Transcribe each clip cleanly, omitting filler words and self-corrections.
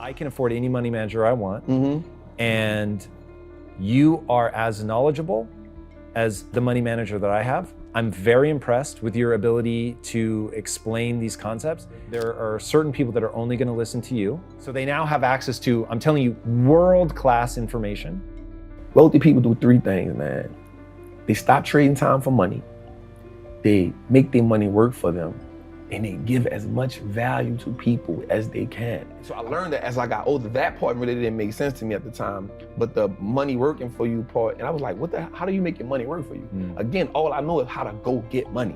I can afford any money manager I want, and you are as knowledgeable as the money manager that I have. I'm very impressed with your ability to explain these concepts. There are certain people that are only going to listen to you. So they now have access to, I'm telling you, world-class information. Wealthy people do three things, man. They stop trading time for money. They make their money work for them. And they give as much value to people as they can. So I learned that as I got older. That part really didn't make sense to me at the time, but the money working for you part, and I was like, how do you make your money work for you? Again, all I know is how to go get money.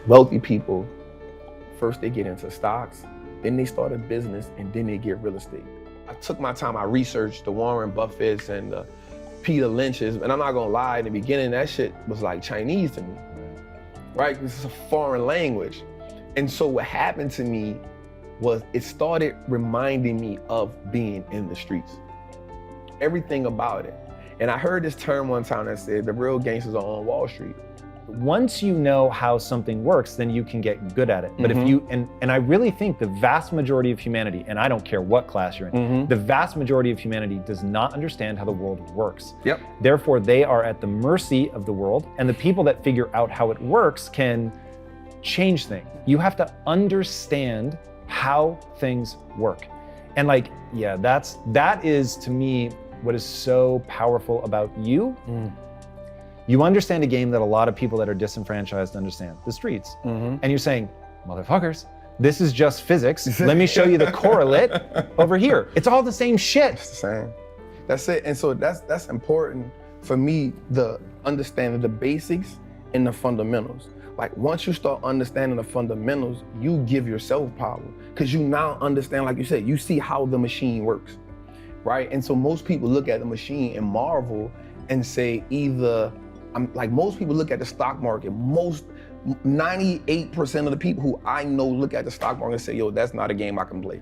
Wealthy people, first they get into stocks, then they start a business, and then they get real estate. I took my time, I researched the Warren Buffetts and the Peter Lynch's, and I'm not gonna lie, in the beginning, that shit was like Chinese to me, right? This is a foreign language. And so what happened to me was it started reminding me of being in the streets. Everything about it. And I heard this term one time that said, the real gangsters are on Wall Street. Once you know how something works, then you can get good at it. But if you, and I really think the vast majority of humanity, and I don't care what class you're in, the vast majority of humanity does not understand how the world works. Therefore, they are at the mercy of the world, and the people that figure out how it works can change things. You have to understand how things work. And like, yeah, that is to me what is so powerful about you. You understand a game that a lot of people that are disenfranchised understand, the streets. And you're saying, motherfuckers, this is just physics. Let me show you the correlate over here. It's all the same shit. It's the same. That's it. And so that's important for me, the understanding the basics and the fundamentals. Like once you start understanding the fundamentals, you give yourself power because you now understand, like you said, you see how the machine works, right? And so most people look at the machine and marvel and say most people look at the stock market, 98% of the people who I know look at the stock market and say, yo, that's not a game I can play.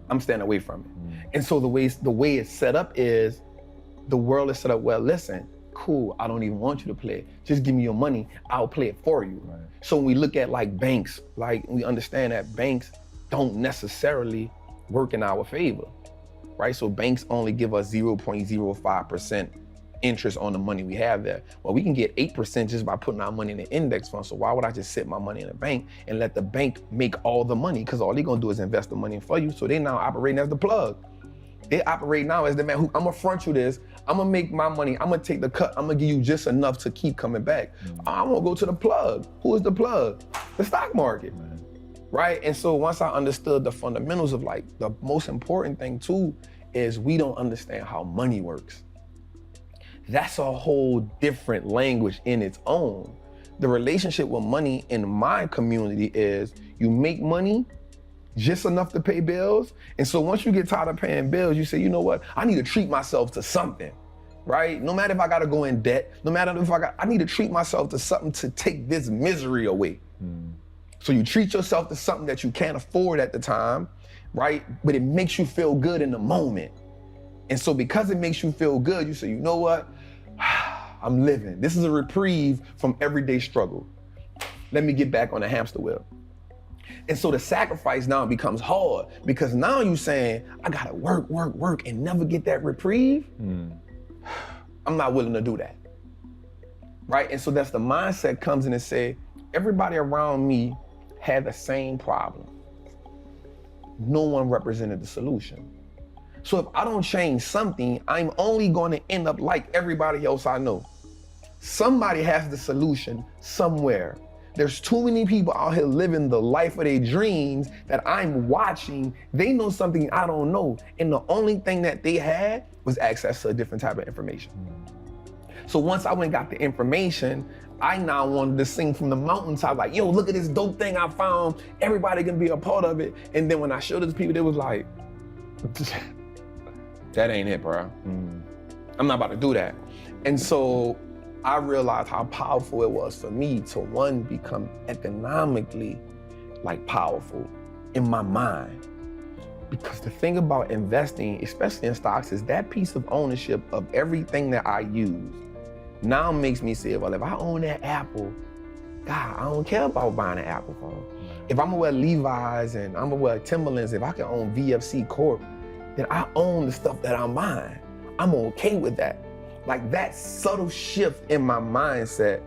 I'm staying away from it. And so the way it's set up is, the world is set up, well, listen, cool, I don't even want you to play it. Just give me your money, I'll play it for you. So when we look at like banks, like we understand that banks don't necessarily work in our favor, right? So banks only give us 0.05% interest on the money we have there. Well, we can get 8% just by putting our money in an index fund. So why would I just sit my money in a bank and let the bank make all the money? Because all they're gonna do is invest the money for you. So they now operating as the plug. They operate now as the man who, I'm gonna front you this, I'm gonna make my money, I'm gonna take the cut, I'm gonna give you just enough to keep coming back. I wanna go to the plug. Who is the plug? The stock market, right? And so once I understood the fundamentals of like, the most important thing too, is we don't understand how money works. That's a whole different language in its own. The relationship with money in my community is you make money, just enough to pay bills. And so once you get tired of paying bills, you say, you know what? I need to treat myself to something, right? No matter if I gotta go in debt, no matter if I need to treat myself to something to take this misery away. So you treat yourself to something that you can't afford at the time, right? But it makes you feel good in the moment. And so because it makes you feel good, you say, you know what? I'm living. This is a reprieve from everyday struggle. Let me get back on the hamster wheel. And so the sacrifice now becomes hard because now you're saying, I gotta work and never get that reprieve. I'm not willing to do that, right? And so that's the mindset comes in and say, everybody around me had the same problem. No one represented the solution. So if I don't change something, I'm only gonna end up like everybody else I know. Somebody has the solution somewhere. There's too many people out here living the life of their dreams that I'm watching. They know something I don't know. And the only thing that they had was access to a different type of information. So once I went and got the information, I now wanted to sing from the mountaintop, like, yo, look at this dope thing I found. Everybody can be a part of it. And then when I showed it to people, they was like, that ain't it, bro. I'm not about to do that. And so I realized how powerful it was for me to, one, become economically like powerful in my mind. Because the thing about investing, especially in stocks, is that piece of ownership of everything that I use now makes me say, well, if I own that Apple, God, I don't care about buying an Apple phone. If I'm gonna wear Levi's and I'm gonna wear Timberlands, if I can own VFC Corp, then I own the stuff that I'm buying. I'm okay with that. Like that subtle shift in my mindset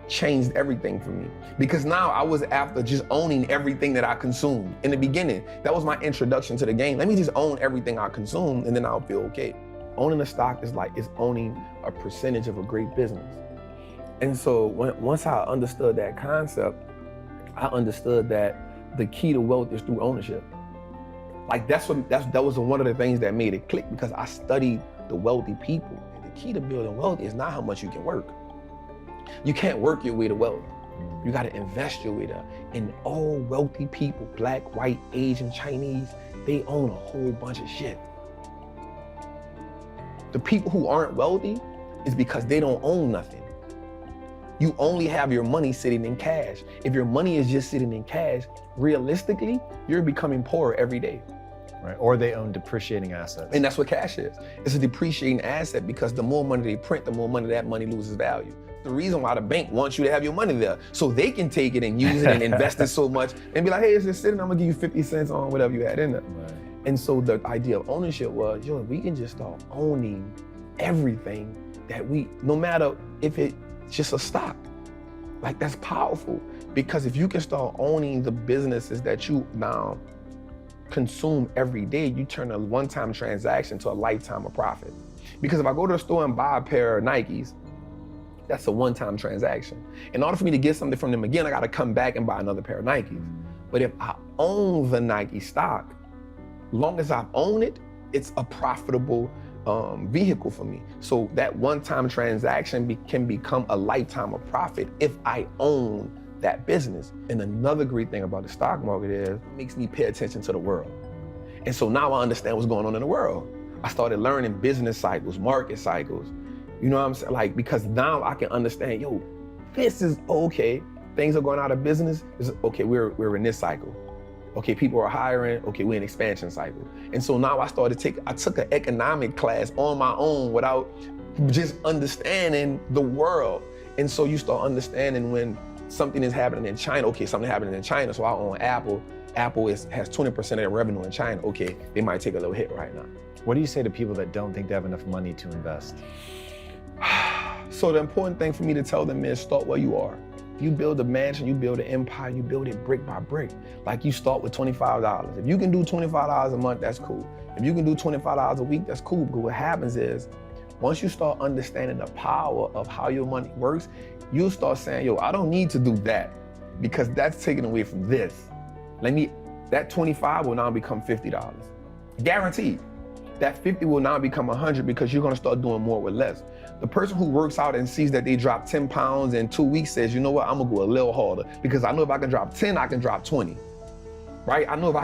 changed everything for me. Because now I was after just owning everything that I consumed. In the beginning, that was my introduction to the game. Let me just own everything I consume and then I'll feel okay. Owning a stock is like, it's owning a percentage of a great business. And so once I understood that concept, I understood that the key to wealth is through ownership. Like that was one of the things that made it click, because I studied the wealthy people. The key to building wealth is not how much you can work. You can't work your way to wealth. You gotta invest your way there. And all wealthy people, black, white, Asian, Chinese, they own a whole bunch of shit. The people who aren't wealthy is because they don't own nothing. You only have your money sitting in cash. If your money is just sitting in cash, realistically, you're becoming poorer every day. Right, or they own depreciating assets. And that's what cash is. It's a depreciating asset, because the more money they print, the more money that money loses value. The reason why the bank wants you to have your money there, so they can take it and use it and invest it so much and be like, hey, it's just sitting, I'm gonna give you 50 cents on whatever you had in there. Right. And so the idea of ownership was, yo, we can just start owning everything that no matter if it's just a stock. Like that's powerful, because if you can start owning the businesses that you now consume every day, you turn a one-time transaction to a lifetime of profit. Because if I go to the store and buy a pair of Nikes, that's a one-time transaction. In order for me to get something from them again, I gotta come back and buy another pair of Nikes. But if I own the Nike stock, long as I own it, it's a profitable vehicle for me. So that one-time transaction can become a lifetime of profit if I own that business. And another great thing about the stock market is it makes me pay attention to the world. And so now I understand what's going on in the world. I started learning business cycles, market cycles. You know what I'm saying? Like, because now I can understand, yo, this is okay. Things are going out of business. Okay, we're in this cycle. Okay, people are hiring. Okay, we're in expansion cycle. And so now I took an economic class on my own without just understanding the world. And so you start understanding when something is happening in China. Okay, something happening in China, so I own Apple. Apple has 20% of their revenue in China. Okay, they might take a little hit right now. What do you say to people that don't think they have enough money to invest? So the important thing for me to tell them is start where you are. You build a mansion, you build an empire, you build it brick by brick. Like you start with $25. If you can do $25 a month, that's cool. If you can do $25 a week, that's cool. But what happens is, once you start understanding the power of how your money works, you'll start saying, yo, I don't need to do that, because that's taken away from this. That 25 will now become $50. Guaranteed. That 50 will now become 100, because you're gonna start doing more with less. The person who works out and sees that they dropped 10 pounds in 2 weeks says, you know what, I'm gonna go a little harder, because I know if I can drop 10, I can drop 20, right? I know if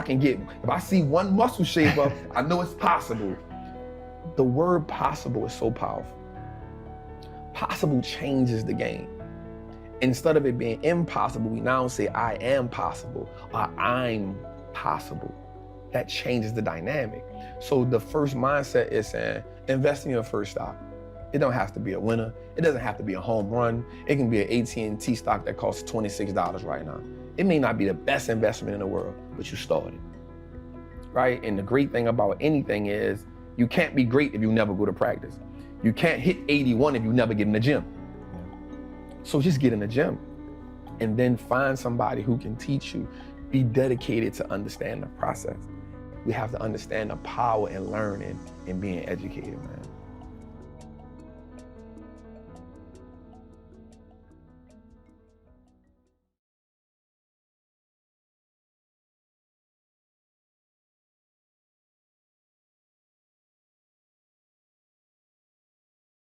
I see one muscle shape up, I know it's possible. The word possible is so powerful. Possible changes the game. Instead of it being impossible, we now say I am possible, or I'm possible. That changes the dynamic. So the first mindset is saying, invest in your first stock. It don't have to be a winner. It doesn't have to be a home run. It can be an AT&T stock that costs $26 right now. It may not be the best investment in the world, but you started, right? And the great thing about anything is you can't be great if you never go to practice. You can't hit 81 if you never get in the gym. So just get in the gym and then find somebody who can teach you. Be dedicated to understand the process. We have to understand the power in learning and being educated, man.